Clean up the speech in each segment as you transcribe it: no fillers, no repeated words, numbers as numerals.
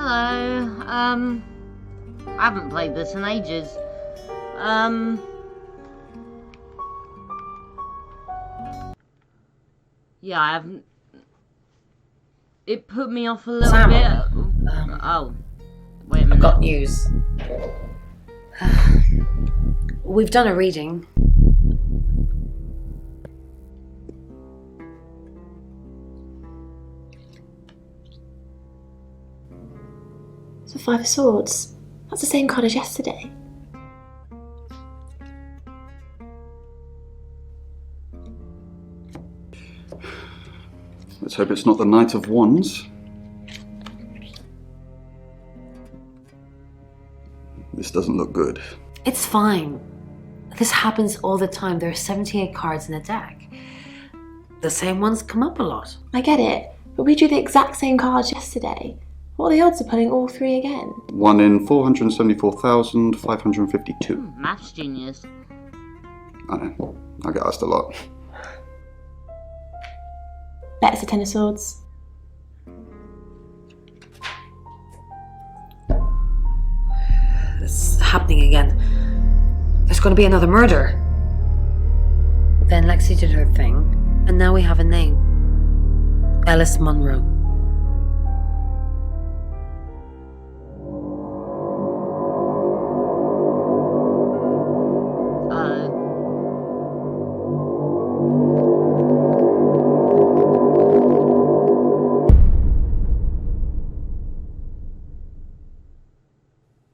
Hello. I haven't played this in ages. Yeah, I haven't. It put me off a little Sam, bit. Oh, wait a minute. I've got news. We've done a reading. The Five of Swords. That's the same card as yesterday. Let's hope it's not the Knight of Wands. This doesn't look good. It's fine. This happens all the time. There are 78 cards in a deck. The same ones come up a lot. I get it, but we drew the exact same cards yesterday. What are the odds of pulling all three again? 1 in 474,552. Maths genius. I know. I get asked a lot. Bet it's a Ten of Swords. It's happening again. There's going to be another murder. Then Lexi did her thing, and now we have a name. Alice Munro.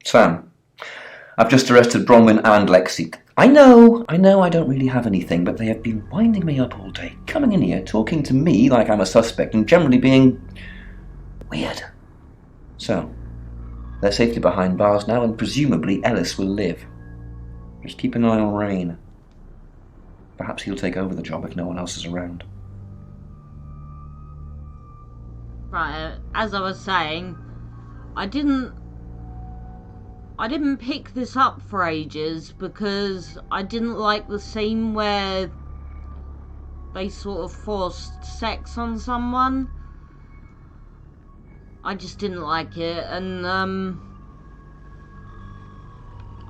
Sam, I've just arrested Bronwyn and Lexi. I know I don't really have anything, but they have been winding me up all day, coming in here, talking to me like I'm a suspect, and generally being weird. So, they're safely behind bars now, and presumably Ellis will live. Just keep an eye on Rain. Perhaps he'll take over the job if no one else is around. Right, as I was saying, I didn't pick this up for ages because I didn't like the scene where they sort of forced sex on someone. I just didn't like it, and I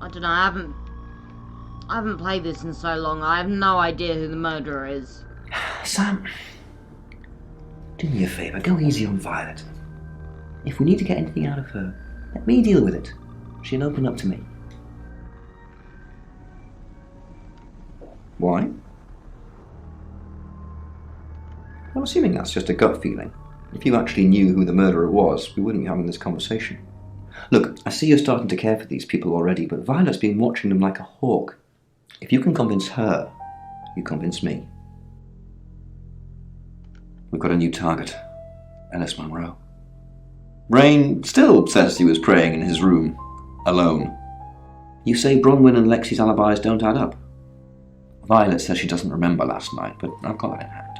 don't know, I haven't played this in so long. I have no idea who the murderer is. Sam, do me a favour, go easy on Violet. If we need to get anything out of her, let me deal with it. She'll open up to me. Why? I'm assuming that's just a gut feeling. If you actually knew who the murderer was, we wouldn't be having this conversation. Look, I see you're starting to care for these people already, but Violet's been watching them like a hawk. If you can convince her, you convince me. We've got a new target. Alice Munro. Rain still says he was praying in his room. Alone. You say Bronwyn and Lexi's alibis don't add up. Violet says she doesn't remember last night, but I've got that in hand.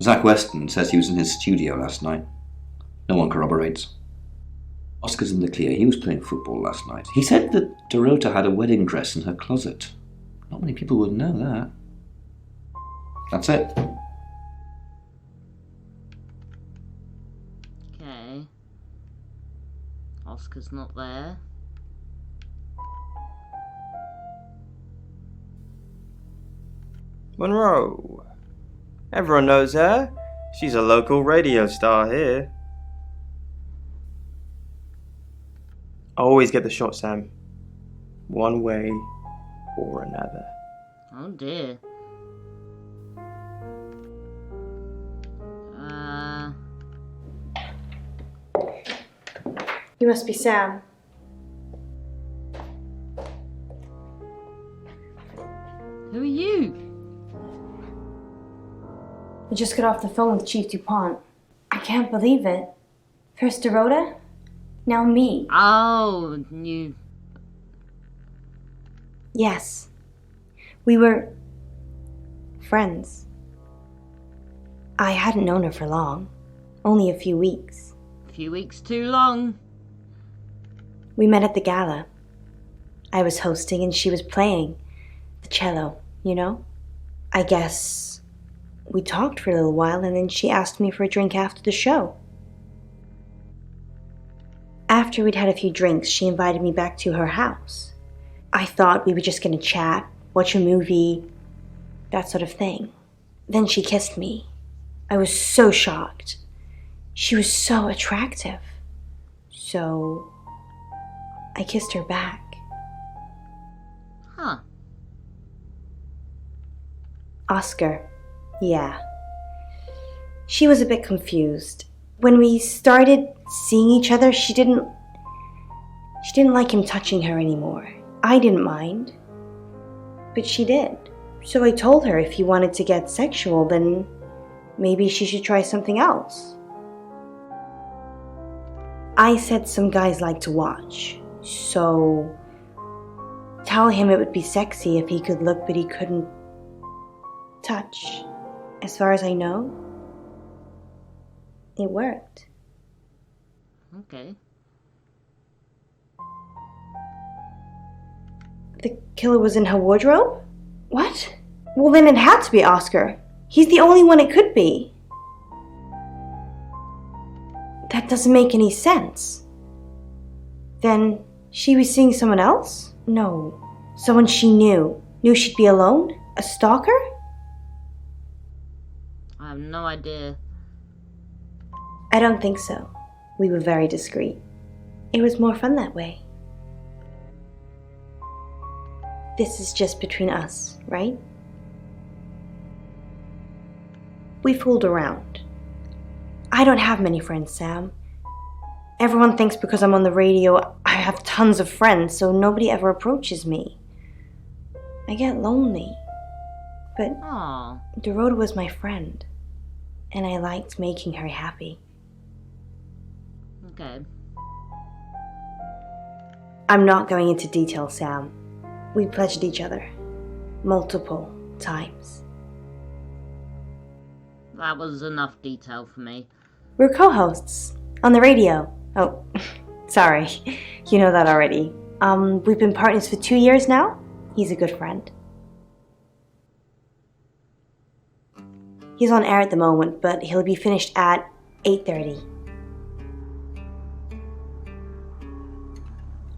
Zach Weston says he was in his studio last night. No one corroborates. Oscar's in the clear. He was playing football last night. He said that Dorota had a wedding dress in her closet. Not many people would know that. That's it. Okay. Oscar's not there. Monroe. Everyone knows her. She's a local radio star here. I always get the shot, Sam. One way or another. Oh dear. You must be Sam. Who are you? I just got off the phone with Chief DuPont. I can't believe it. First Dorota, now me. Oh, you. Yes. We were friends. I hadn't known her for long. Only a few weeks. A few weeks too long. We met at the gala. I was hosting and she was playing the cello, you know? I guess we talked for a little while and then she asked me for a drink after the show. After we'd had a few drinks, she invited me back to her house. I thought we were just gonna chat, watch a movie, that sort of thing. Then she kissed me. I was so shocked. She was so attractive. So I kissed her back. Huh. Oscar. Yeah. She was a bit confused. When we started seeing each other, she didn't like him touching her anymore. I didn't mind. But she did. So I told her if he wanted to get sexual, then maybe she should try something else. I said some guys like to watch, so tell him it would be sexy if he could look but he couldn't touch. As far as I know, it worked. Okay. The killer was in her wardrobe? What? Well, then it had to be Oscar. He's the only one it could be. That doesn't make any sense. Then she was seeing someone else? No. Someone she knew. Knew she'd be alone? A stalker? I have no idea. I don't think so. We were very discreet. It was more fun that way. This is just between us, right? We fooled around. I don't have many friends, Sam. Everyone thinks because I'm on the radio, I have tons of friends, so nobody ever approaches me. I get lonely. But Aw. Dorota was my friend, and I liked making her happy. Okay. I'm not going into detail, Sam. We pledged each other. Multiple times. That was enough detail for me. We're co-hosts on the radio. Oh, sorry. You know that already. We've been partners for 2 years now. He's a good friend. He's on air at the moment, but he'll be finished at 8:30.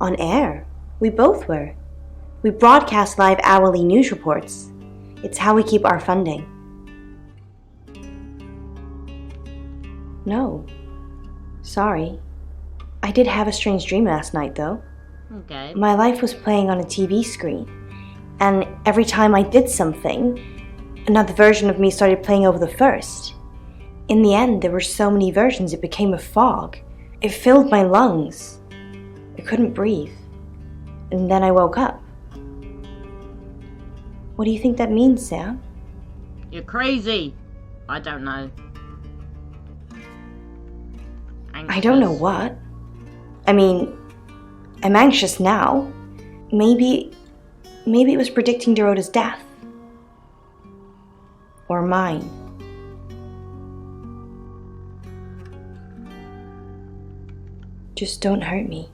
On air? We both were. We broadcast live hourly news reports. It's how we keep our funding. No. Sorry. I did have a strange dream last night, though. Okay. My life was playing on a TV screen, and every time I did something, another version of me started playing over the first. In the end, there were so many versions it became a fog. It filled my lungs. I couldn't breathe. And then I woke up. What do you think that means, Sam? You're crazy. I don't know. Anxious. I don't know what. I mean, I'm anxious now. Maybe it was predicting Dorota's death. Or mine. Just don't hurt me.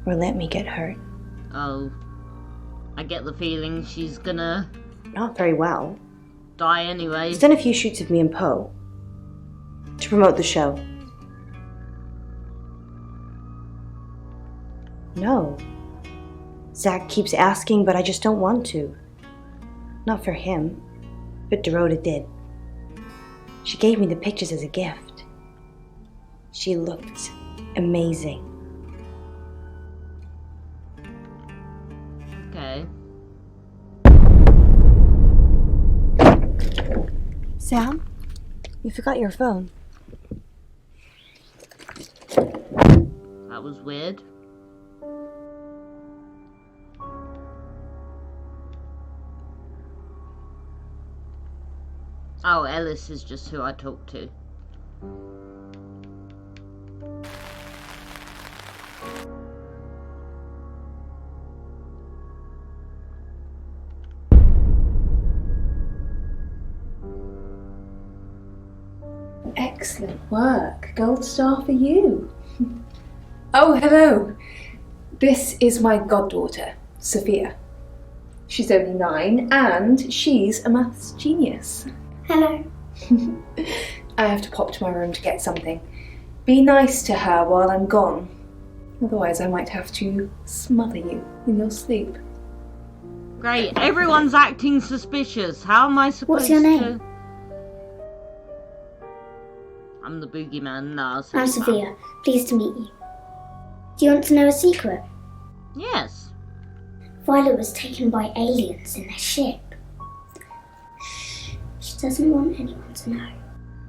Or let me get hurt. Oh. I get the feeling she's gonna Not very well. die anyway. He's done a few shoots of me and Poe. To promote the show. No. Zach keeps asking, but I just don't want to. Not for him. But Dorota did. She gave me the pictures as a gift. She looked amazing. Okay. Sam? You forgot your phone. That was weird. Oh, Ellis is just who I talk to. Excellent work. Gold star for you. Oh, hello. This is my goddaughter, Sophia. She's only 9 and she's a maths genius. Hello. I have to pop to my room to get something. Be nice to her while I'm gone. Otherwise I might have to smother you in your sleep. Great, everyone's acting suspicious. How am I supposed What's your name? to... I'm the boogeyman. Nah, I'm Sophia. Pleased to meet you. Do you want to know a secret? Yes. Violet was taken by aliens in their ship. Shh. She doesn't want anyone to know.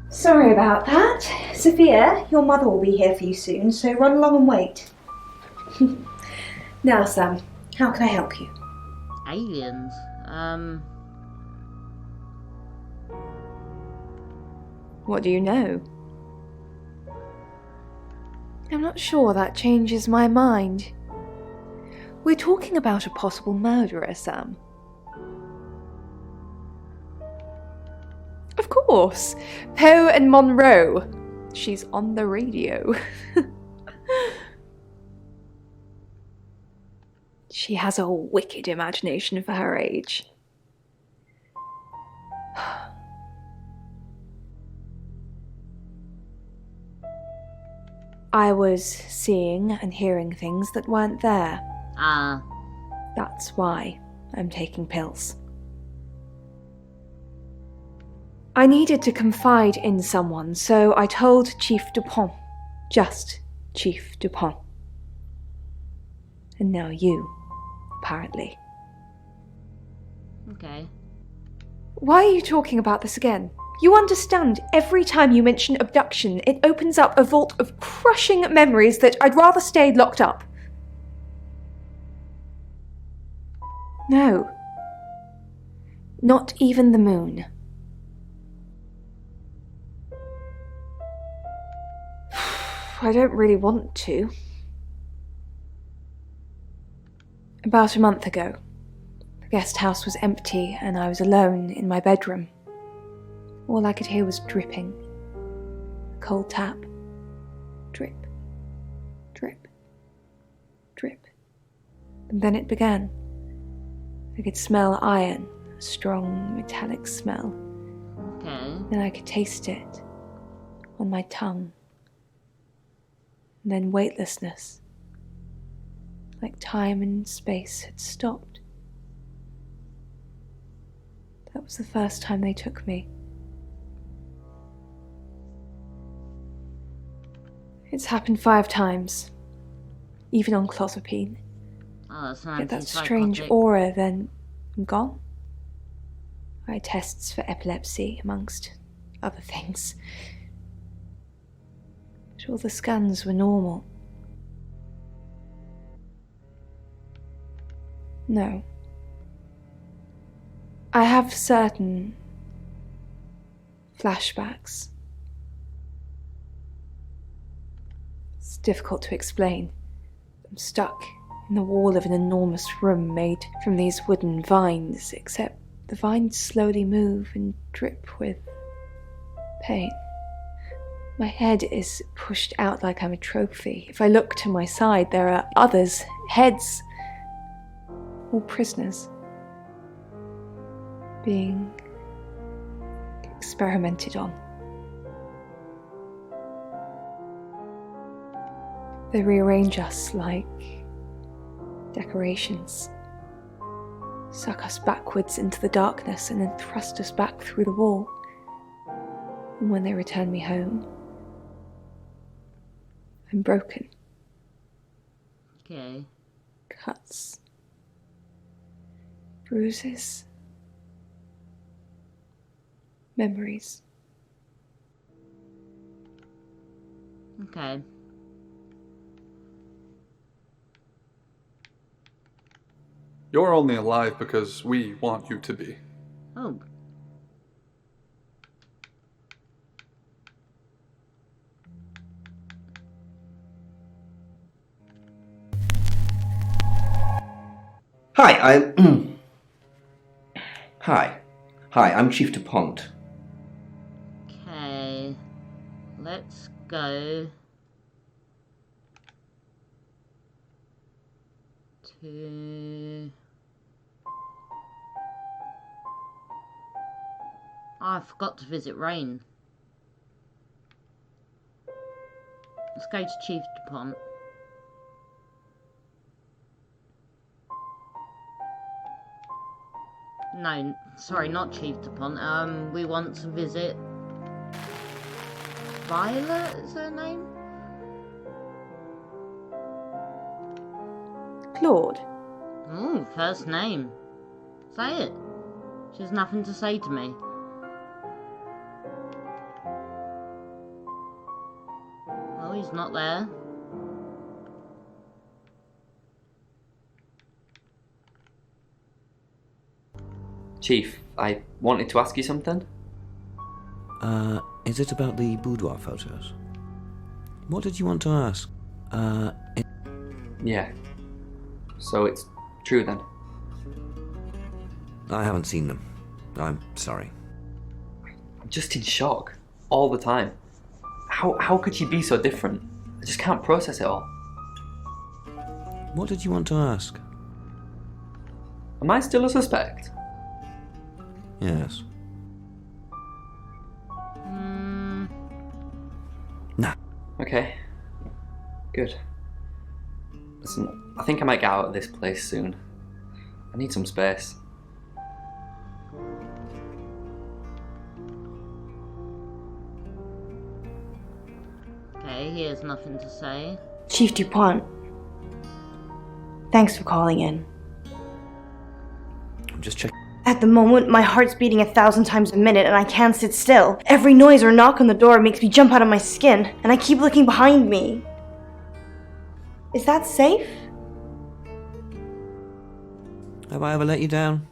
Sorry about that. Sophia, your mother will be here for you soon, so run along and wait. Now, Sam, how can I help you? Aliens. What do you know? I'm not sure that changes my mind. We're talking about a possible murderer, Sam. Of course! Poe and Monroe. She's on the radio. She has a wicked imagination for her age. I was seeing and hearing things that weren't there. Ah. That's why I'm taking pills. I needed to confide in someone, so I told Chief Dupont. Just Chief Dupont. And now you, apparently. Okay. Why are you talking about this again? You understand, every time you mention abduction, it opens up a vault of crushing memories that I'd rather stay locked up. No. Not even the moon. I don't really want to. About a month ago, the guest house was empty and I was alone in my bedroom. All I could hear was dripping. A cold tap. Drip. Drip. Drip. And then it began. I could smell iron, a strong metallic smell. Okay. Then I could taste it on my tongue. And then weightlessness. Like time and space had stopped. That was the first time they took me. It's happened 5 times, even on clozapine. Oh, that's an Get that antipsychotic. strange aura, then I'm gone. I had tests for epilepsy, amongst other things. But all the scans were normal. No. I have certain flashbacks. It's difficult to explain. I'm stuck in the wall of an enormous room made from these wooden vines, except the vines slowly move and drip with pain. My head is pushed out like I'm a trophy. If I look to my side, there are others, heads, all prisoners, being experimented on. They rearrange us like decorations, suck us backwards into the darkness and then thrust us back through the wall. And when they return me home, I'm broken. Okay. Cuts, bruises, memories. Okay. You're only alive because we want you to be. Oh. Hi, Hi, I'm Chief DuPont. Okay. Let's go to... Oh, I forgot to visit Rain. Let's go to Chief DuPont. No, sorry, not Chief DuPont. We want to visit Violet, is her name? Claude. Ooh, first name. Say it. She has nothing to say to me. Oh, he's not there. Chief, I wanted to ask you something. Is it about the boudoir photos? What did you want to ask? Yeah. So it's true then? I haven't seen them. I'm sorry. I'm just in shock. All the time. How could she be so different? I just can't process it all. What did you want to ask? Am I still a suspect? Yes. Nah. Okay. Good. Listen, I think I might get out of this place soon. I need some space. Okay, he has nothing to say. Chief DuPont. Thanks for calling in. I'm just checking. At the moment, my heart's beating 1,000 times a minute and I can't sit still. Every noise or knock on the door makes me jump out of my skin, and I keep looking behind me. Is that safe? Have I ever let you down?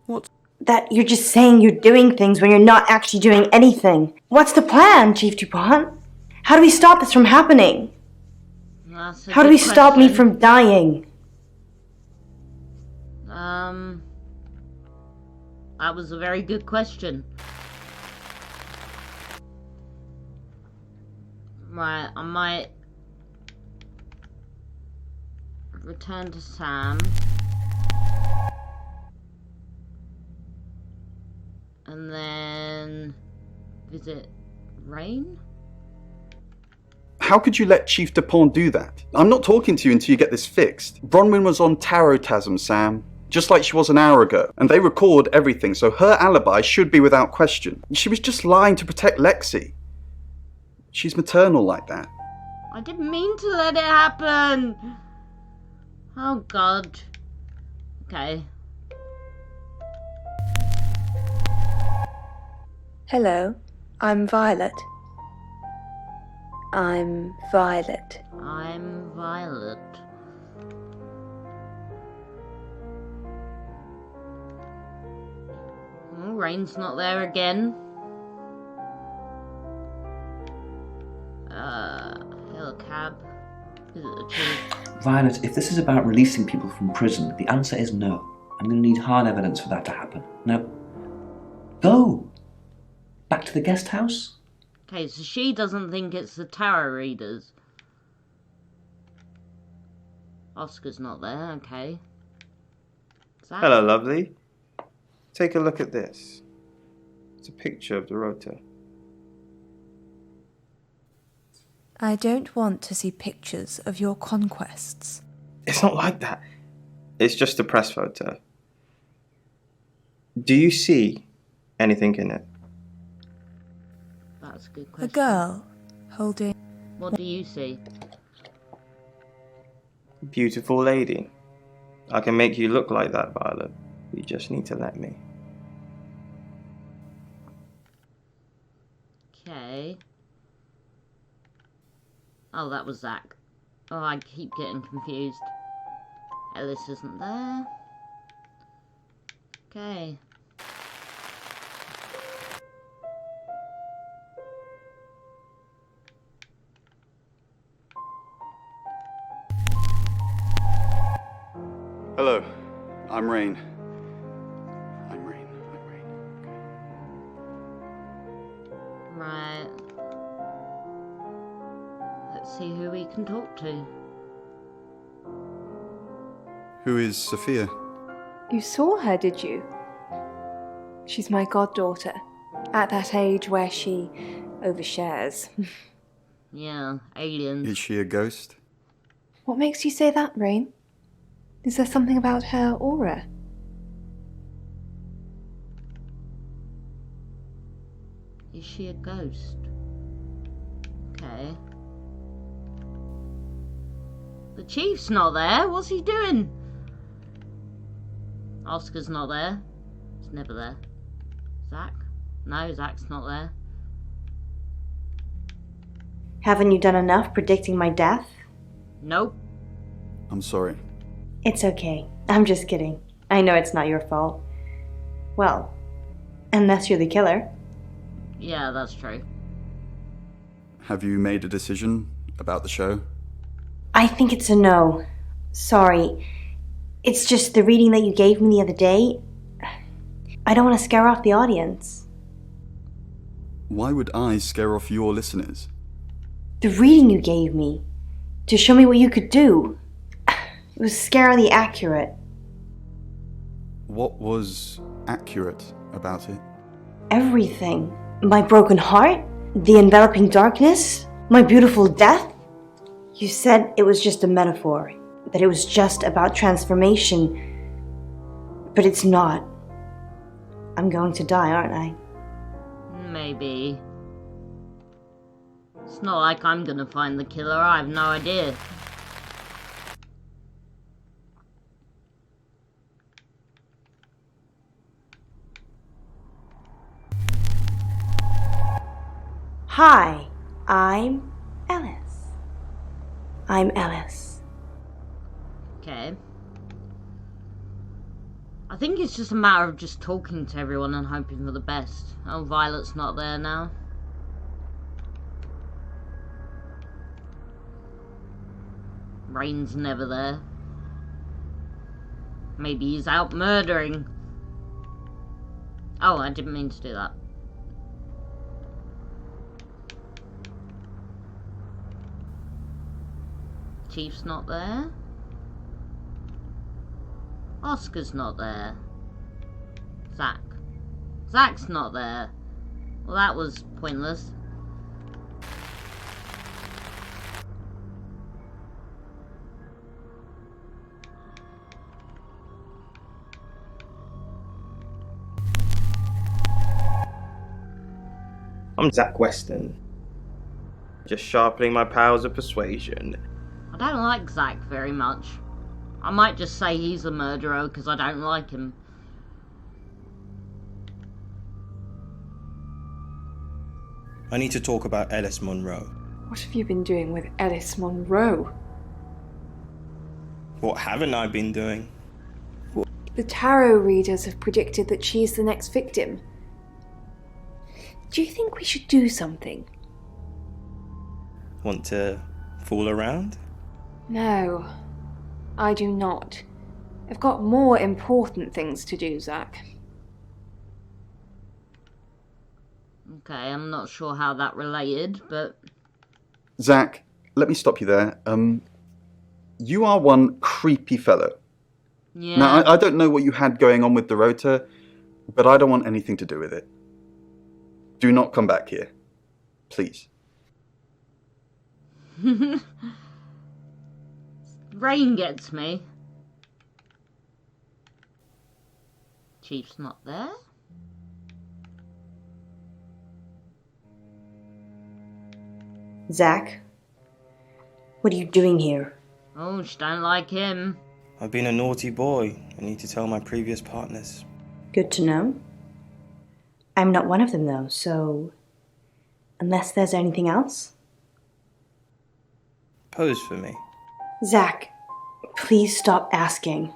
What? That you're just saying you're doing things when you're not actually doing anything. What's the plan, Chief DuPont? How do we stop this from happening? That's a How do good we stop me question. from dying? That was a very good question. Right, I might return to Sam. And then visit Rain? How could you let Chief DuPont do that? I'm not talking to you until you get this fixed. Bronwyn was on Tarotasm, Sam. Just like she was an hour ago. And they record everything, so her alibi should be without question. She was just lying to protect Lexi. She's maternal like that. I didn't mean to let it happen! Oh god. Okay. Hello, I'm Violet. I'm Violet. I'm Violet. Oh, Rain's not there again. Hail a cab. Is it the chief? Violet, if this is about releasing people from prison, the answer is no. I'm going to need hard evidence for that to happen. Now, go! Back to the guest house? Okay, so she doesn't think it's the tarot readers. Oscar's not there, okay. Zach? Hello, lovely. Take a look at this. It's a picture of the rota. I don't want to see pictures of your conquests. It's not like that. It's just a press photo. Do you see anything in it? That's a good A question. girl holding... What do you see? Beautiful lady. I can make you look like that, Violet. You just need to let me. Okay. Oh, that was Zach. Oh, I keep getting confused. Ellis isn't there. Okay. Hello, I'm Rain. I'm Rain. Right. Let's see who we can talk to. Who is Sophia? You saw her, did you? She's my goddaughter, at that age where she overshares. Yeah, aliens. Is she a ghost? What makes you say that, Rain? Is there something about her aura? Is she a ghost? Okay. The chief's not there. What's he doing? Oscar's not there. He's never there. Zach? No, Zach's not there. Haven't you done enough predicting my death? Nope. I'm sorry. It's okay. I'm just kidding. I know it's not your fault. Well, unless you're the killer. Yeah, that's true. Have you made a decision about the show? I think it's a no. Sorry. It's just the reading that you gave me the other day. I don't want to scare off the audience. Why would I scare off your listeners? The reading you gave me, to show me what you could do, it was scarily accurate. What was accurate about it? Everything. My broken heart, the enveloping darkness, my beautiful death. You said it was just a metaphor, that it was just about transformation. But it's not. I'm going to die, aren't I? Maybe. It's not like I'm gonna find the killer. I have no idea. Hi, I'm Ellis. I'm Ellis. Okay. I think it's just a matter of just talking to everyone and hoping for the best. Oh, Violet's not there now. Rain's never there. Maybe he's out murdering. Oh, I didn't mean to do that. Chief's not there. Oscar's not there. Zach's not there. Well, that was pointless. I'm Zach Weston. Just sharpening my powers of persuasion. I don't like Zach very much. I might just say he's a murderer because I don't like him. I need to talk about Ellis Monroe. What have you been doing with Ellis Monroe? What haven't I been doing? The tarot readers have predicted that she's the next victim. Do you think we should do something? Want to fool around? No, I do not. I've got more important things to do, Zach. Okay, I'm not sure how that related, but... Zach, let me stop you there. You are one creepy fellow. Yeah. Now, I don't know what you had going on with the rotor, but I don't want anything to do with it. Do not come back here. Please. Rain gets me. Chief's not there. Zach, what are you doing here? Oh, she don't like him. I've been a naughty boy. I need to tell my previous partners. Good to know. I'm not one of them, though, so... Unless there's anything else? Pose for me. Zach, please stop asking.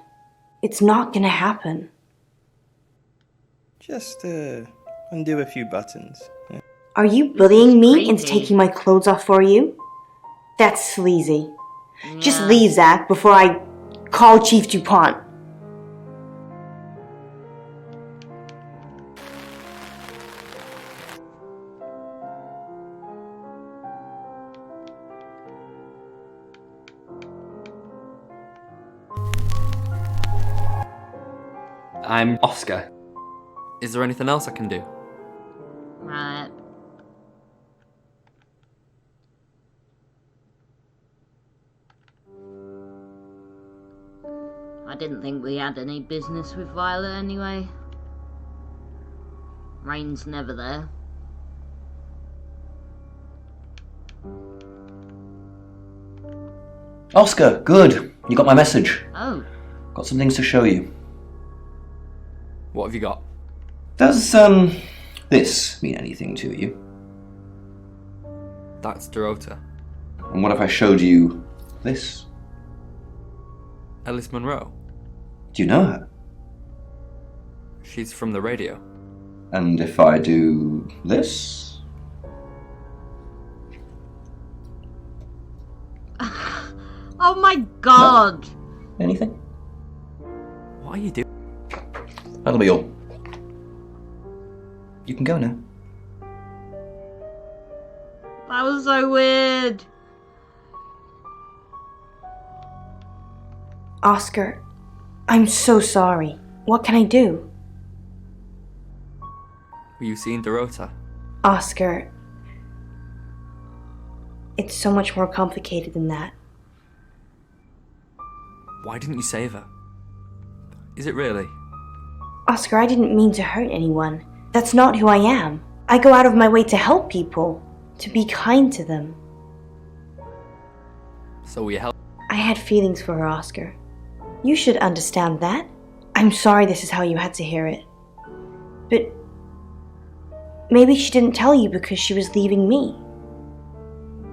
It's not gonna happen. Just undo a few buttons. Yeah. Are you bullying me into Creepy. taking my clothes off for you? That's sleazy. Just Yeah. leave, Zach, before I call Chief DuPont. I'm Oscar. Is there anything else I can do? Right. didn't think we had any business with Violet anyway. Rain's never there. Oscar, good. You got my message. Oh. Got some things to show you. What have you got? Does, this mean anything to you? That's Dorota. And what if I showed you this? Alice Munro. Do you know her? She's from the radio. And if I do this? Oh my god! No. Anything? What are you doing? That'll be all. You can go now. That was so weird. Oscar, I'm so sorry. What can I do? Were you seeing Dorota? Oscar, it's so much more complicated than that. Why didn't you save her? Is it really? Oscar, I didn't mean to hurt anyone. That's not who I am. I go out of my way to help people, to be kind to them. So will you help? I had feelings for her, Oscar. You should understand that. I'm sorry this is how you had to hear it. But maybe she didn't tell you because she was leaving me.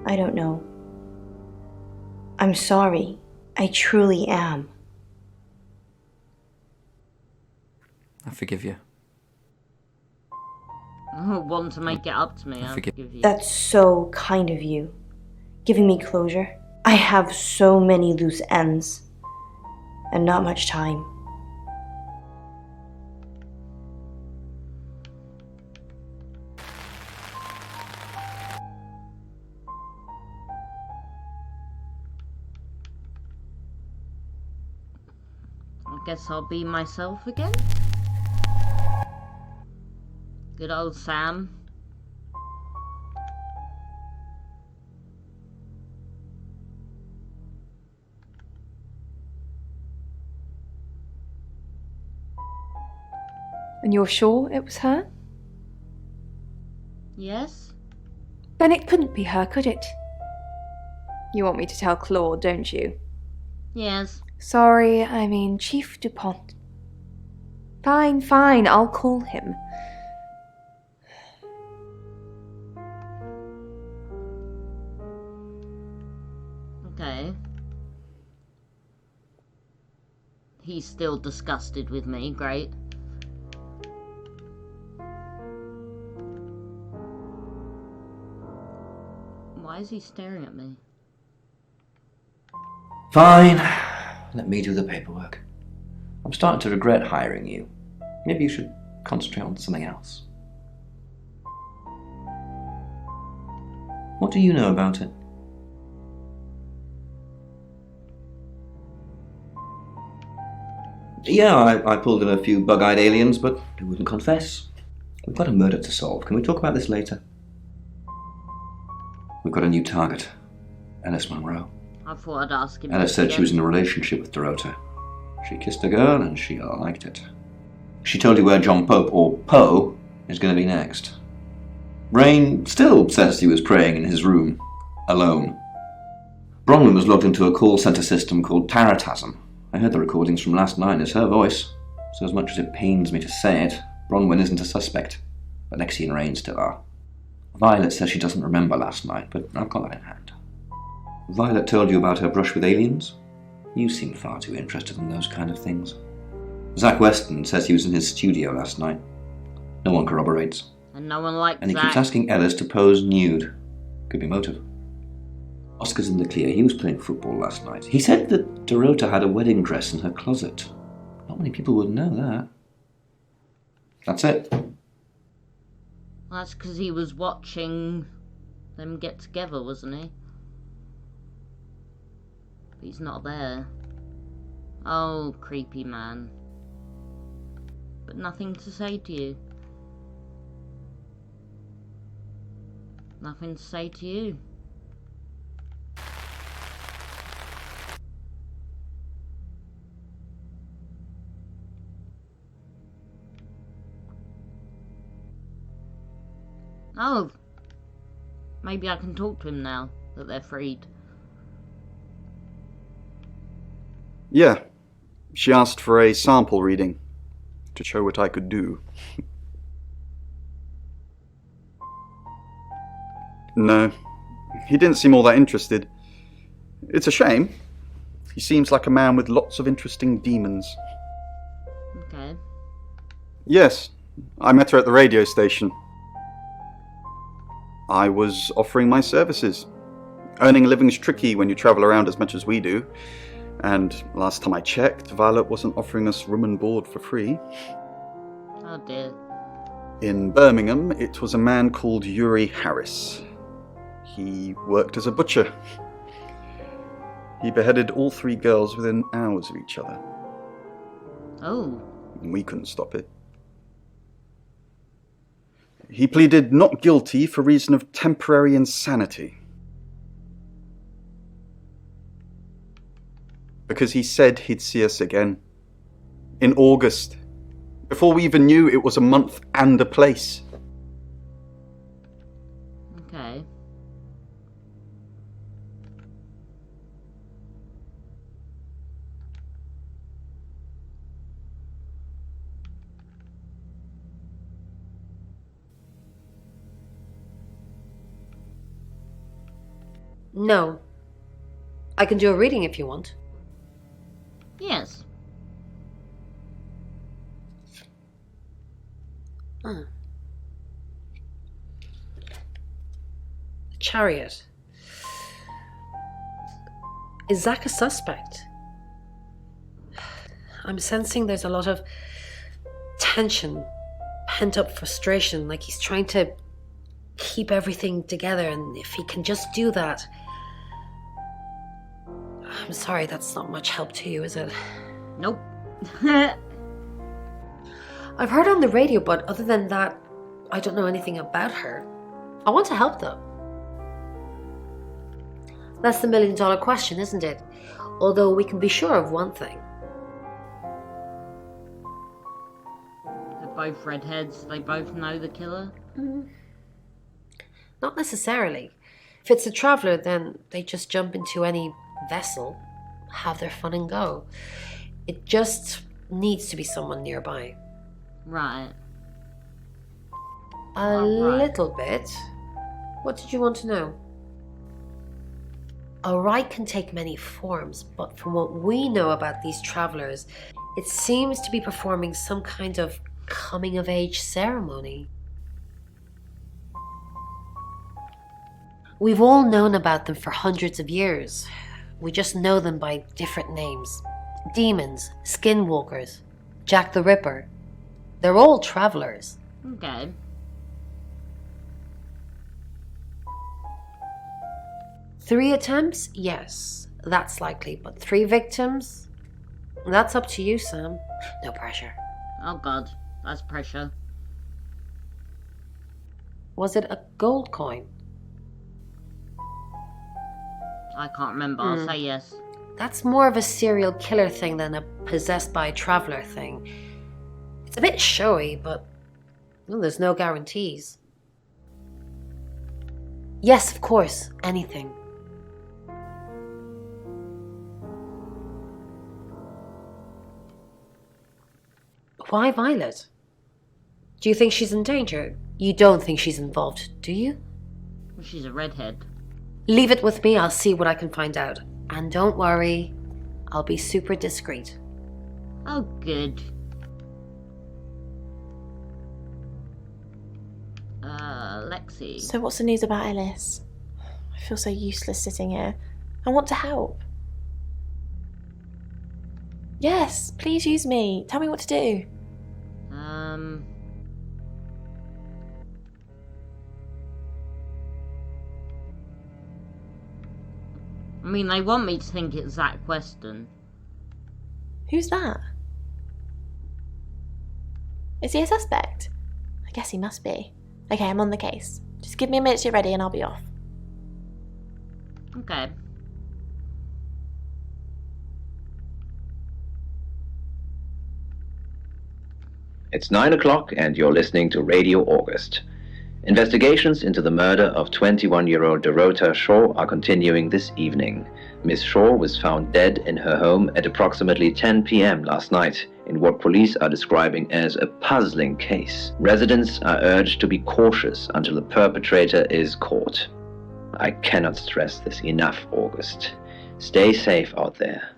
I don't know. I'm sorry. I truly am. I forgive you. Want to make it up to me, I'll forgive you. That's so kind of you. Giving me closure. I have so many loose ends. And not much time. I guess I'll be myself again. Good old Sam. And you're sure it was her? Yes? Then it couldn't be her, could it? You want me to tell Claude, don't you? Yes. Sorry, I mean Chief DuPont. Fine, I'll call him. Okay. He's still disgusted with me, great. Why is he staring at me? Fine. Let me do the paperwork. I'm starting to regret hiring you. Maybe you should concentrate on something else. What do you know about it? Yeah, I pulled in a few bug-eyed aliens, but they wouldn't confess. We've got a murder to solve. Can we talk about this later? We've got a new target. Alice Munro. I thought I'd ask him. Alice said she was in a relationship with Dorota. She kissed a girl and she liked it. She told you where John Pope, or Poe, is going to be next. Rain still says he was praying in his room, alone. Bronwyn was logged into a call centre system called Taratasm. I heard the recordings from last night. It's her voice. So as much as it pains me to say it, Bronwyn isn't a suspect. But Lexi and Rain still are. Violet says she doesn't remember last night, but I've got that in hand. Violet told you about her brush with aliens? You seem far too interested in those kind of things. Zach Weston says he was in his studio last night. No one corroborates. And no one likes And he Zach. keeps asking Ellis to pose nude. Could be motive. Oscar's in the clear. He was playing football last night. He said that Dorota had a wedding dress in her closet. Not many people would know that. That's it. That's because he was watching them get together, wasn't he? But he's not there. Oh, creepy man. But nothing to say to you. Nothing to say to you. Oh. Maybe I can talk to him now that they're freed. Yeah. She asked for a sample reading to show what I could do. No, he didn't seem all that interested. It's a shame. He seems like a man with lots of interesting demons. Okay. Yes, I met her at the radio station. I was offering my services. Earning a living's tricky when you travel around as much as we do. And last time I checked, Violet wasn't offering us room and board for free. Oh dear. In Birmingham, it was a man called Yuri Harris. He worked as a butcher. He beheaded all 3 girls within hours of each other. Oh. We couldn't stop it. He pleaded not guilty for reason of temporary insanity. Because he said he'd see us again. In August. Before we even knew it was a month and a place. Okay. No. I can do a reading if you want. Yes. The Chariot. Is Zach a suspect? I'm sensing there's a lot of tension, pent-up frustration, like he's trying to keep everything together, and if he can just do that... I'm sorry, that's not much help to you, is it? Nope. I've heard on the radio, but other than that, I don't know anything about her. I want to help, though. That's the million-dollar question, isn't it? Although we can be sure of one thing. They're both redheads. They both know the killer? Not necessarily. If it's a traveller, then they just jump into any vessel, have their fun and go. It just needs to be someone nearby. Right. A little bit. What did you want to know? A rite can take many forms, but from what we know about these travellers, it seems to be performing some kind of coming-of-age ceremony. We've all known about them for hundreds of years. We just know them by different names. Demons, skinwalkers, Jack the Ripper. They're all travellers. Okay. Three attempts? Yes, that's likely. But 3 victims? That's up to you, Sam. No pressure. Oh god, that's pressure. Was it a gold coin? I can't remember. I'll say yes. That's more of a serial killer thing than a possessed by a traveller thing. It's a bit showy, but well, there's no guarantees. Yes, of course. Anything. Why Violet? Do you think she's in danger? You don't think she's involved, do you? She's a redhead. Leave it with me, I'll see what I can find out. And don't worry, I'll be super discreet. Oh, good. Lexi. So what's the news about Ellis? I feel so useless sitting here. I want to help. Yes, please use me. Tell me what to do. I mean, they want me to think it's Zach Weston. Who's that? Is he a suspect? I guess he must be. Okay, I'm on the case. Just give me a minute to get ready and I'll be off. Okay. It's 9 o'clock and you're listening to Radio August. Investigations into the murder of 21-year-old Dorota Shaw are continuing this evening. Miss Shaw was found dead in her home at approximately 10 p.m. last night in what police are describing as a puzzling case. Residents are urged to be cautious until the perpetrator is caught. I cannot stress this enough, August. Stay safe out there.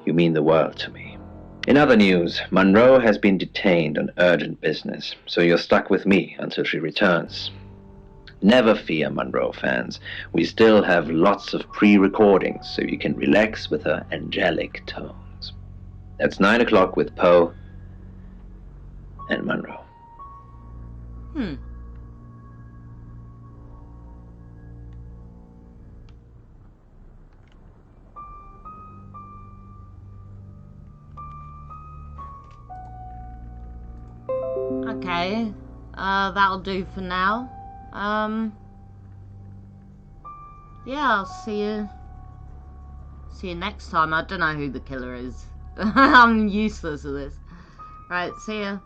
You mean the world to me. In other news, Monroe has been detained on urgent business, so you're stuck with me until she returns. Never fear, Monroe fans. We still have lots of pre-recordings, so you can relax with her angelic tones. That's 9 o'clock with Poe and Monroe. Okay, that'll do for now. Yeah, I'll see you next time. I don't know who the killer is. I'm useless at this. Right, see ya.